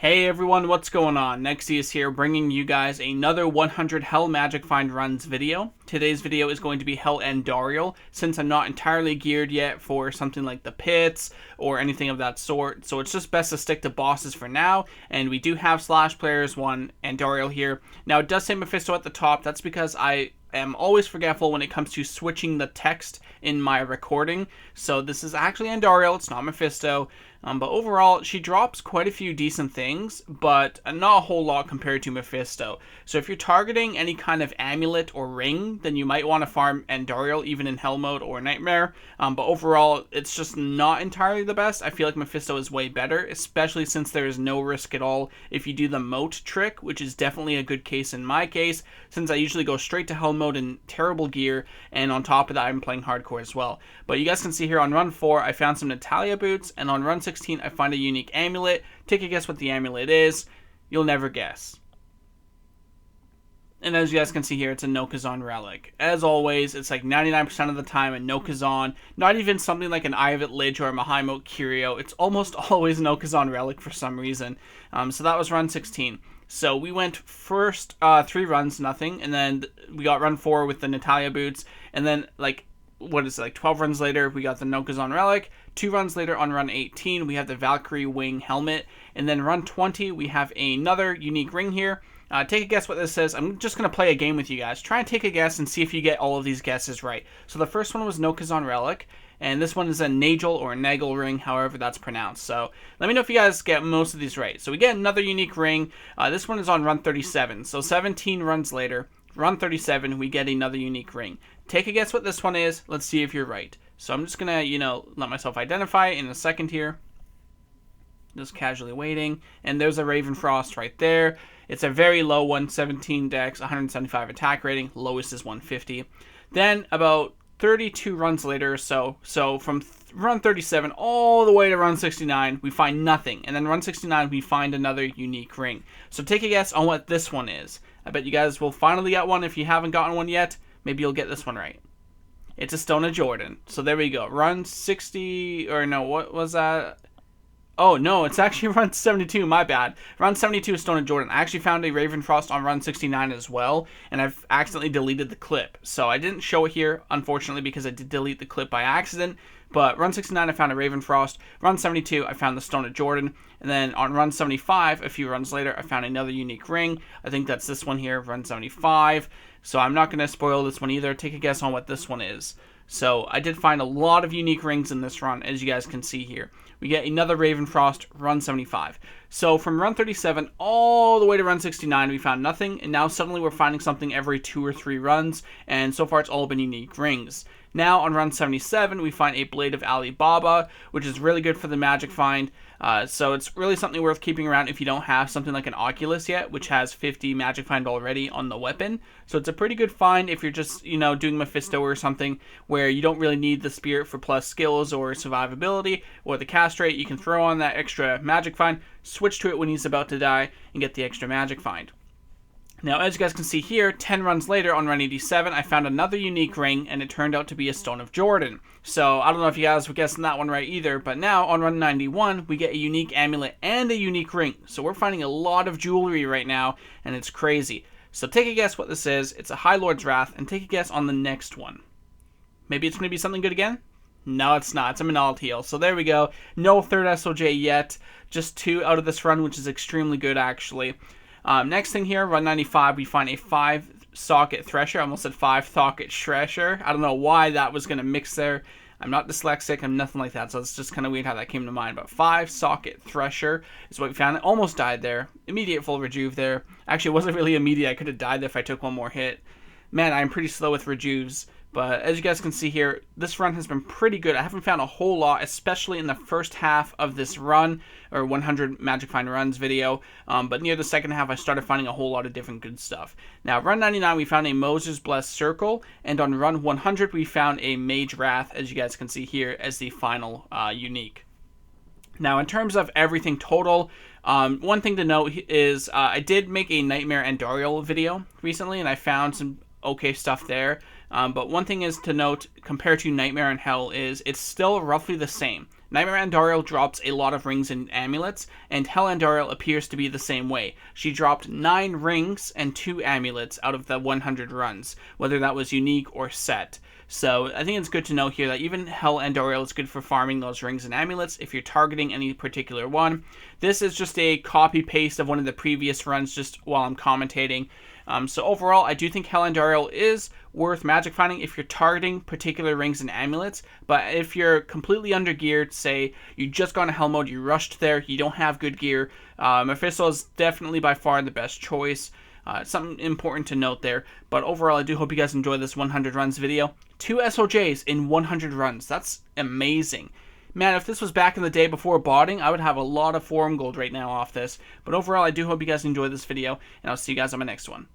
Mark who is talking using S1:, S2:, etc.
S1: Hey everyone, what's going on? Nexy is here bringing you guys another 100 Hell Magic Find Runs video. Today's video is going to be Hell Andariel, since I'm not entirely geared yet for something like the pits or anything of that sort, so it's just best to stick to bosses for now, and we do have Slash Players 1 Andariel here. Now it does say Mephisto at the top. That's because I am always forgetful when it comes to switching the text in my recording. So this is actually Andariel, it's not Mephisto. But overall, she drops quite a few decent things, but not a whole lot compared to Mephisto. So if you're targeting any kind of amulet or ring, then you might want to farm Andariel even in Hell mode or Nightmare. But overall, it's just not entirely the best. I feel like Mephisto is way better, especially since there is no risk at all if you do the moat trick, which is definitely a good case in my case, since I usually go straight to Hell mode in terrible gear, and on top of that, I'm playing hardcore as well. But you guys can see here on run 4, I found some Natalia boots, and on run 16, I find a unique amulet. Take a guess what the amulet is. You'll never guess. And as you guys can see here, it's a Nokazon relic. As always, it's like 99% of the time a Nokazon. Not even something like an Ivet Lich or a Mahaimote Curio. It's almost always a Nokazon relic for some reason. So that was run 16. So we went first 3 runs, nothing. And then we got run 4 with the Natalia boots. And then like, 12 runs later, we got the Nokazon relic. 2 runs later on run 18, we have the Valkyrie wing helmet. And then run 20, we have another unique ring here. Take a guess what this says. I'm just going to play a game with you guys. Try and take a guess and see if you get all of these guesses right. So the first one was Nokazon relic. And this one is a Nagel or Nagel ring, however that's pronounced. So let me know if you guys get most of these right. So we get another unique ring. This one is on run 37. So 17 runs later, run 37, we get another unique ring. Take a guess what this one is. Let's see if you're right. So I'm just going to, let myself identify in a second here. Just casually waiting. And there's a Ravenfrost right there. It's a very low one, 17 dex, 175 attack rating. Lowest is 150. Then about 32 runs later or so from run 37 all the way to run 69, we find nothing. And then run 69, we find another unique ring. So take a guess on what this one is. I bet you guys will finally get one. If you haven't gotten one yet, maybe you'll get this one right. It's a Stone of Jordan. So there we go. Run 60, or no, what was that? Oh, no, it's actually run 72, my bad. Run 72 is Stone of Jordan. I actually found a Ravenfrost on run 69 as well, and I've accidentally deleted the clip. So I didn't show it here, unfortunately, because I did delete the clip by accident. But run 69, I found a Ravenfrost. Run 72, I found the Stone of Jordan. And then on run 75, a few runs later, I found another unique ring. I think that's this one here, run 75. So I'm not going to spoil this one either. Take a guess on what this one is. So I did find a lot of unique rings in this run, as you guys can see here. We get another Ravenfrost, run 75. So from run 37 all the way to run 69, we found nothing. And now suddenly we're finding something every 2 or 3 runs. And so far it's all been unique rings. Now on run 77, we find a Blade of Alibaba, which is really good for the magic find. So it's really something worth keeping around if you don't have something like an Oculus yet, which has 50 magic find already on the weapon. So it's a pretty good find if you're just, doing Mephisto or something where you don't really need the Spirit for plus skills or survivability or the cast rate. You can throw on that extra magic find, switch to it when he's about to die, and get the extra magic find. Now, as you guys can see here, 10 runs later on run 87, I found another unique ring, and it turned out to be a Stone of Jordan. So, I don't know if you guys were guessing that one right either, but now on run 91, we get a unique amulet and a unique ring. So we're finding a lot of jewelry right now, and it's crazy. So take a guess what this is. It's a High Lord's Wrath, and take a guess on the next one. Maybe it's going to be something good again? No, it's not. It's a Manal Heal. So there we go. No third SOJ yet. Just 2 out of this run, which is extremely good, actually. Next thing here, run 95, we find a 5-socket Thresher. I almost said 5-socket Thresher. I don't know why that was going to mix there. I'm not dyslexic. I'm nothing like that. So it's just kind of weird how that came to mind. But 5-socket Thresher is what we found. Almost died there. Immediate full rejuve there. Actually, it wasn't really immediate. I could have died there if I took one more hit. Man, I'm pretty slow with rejuves. But as you guys can see here, this run has been pretty good. I haven't found a whole lot, especially in the first half of this run, or 100 Magic Find Runs video. But near the second half, I started finding a whole lot of different good stuff. Now, run 99, we found a Moses Blessed Circle. And on run 100, we found a Mage Wrath, as you guys can see here, as the final unique. Now, in terms of everything total, one thing to note is I did make a Nightmare Andariel video recently, and I found some okay stuff there. But one thing is to note, compared to Nightmare and Hell, is it's still roughly the same. Nightmare Andariel drops a lot of rings and amulets, and Hell Andariel appears to be the same way. She dropped 9 rings and 2 amulets out of the 100 runs, whether that was unique or set. So I think it's good to know here that even Hell Andariel is good for farming those rings and amulets if you're targeting any particular one. This is just a copy-paste of one of the previous runs just while I'm commentating. So overall, I do think Hell Andariel is worth magic finding if you're targeting particular rings and amulets, but if you're completely undergeared, say you just got into Hell mode, you rushed there, you don't have good gear, Mephisto is definitely by far the best choice. Something important to note there, but overall I do hope you guys enjoyed this 100 runs video. 2 SOJs in 100 runs, that's amazing. Man, if this was back in the day before botting, I would have a lot of forum gold right now off this, but overall I do hope you guys enjoyed this video, and I'll see you guys on my next one.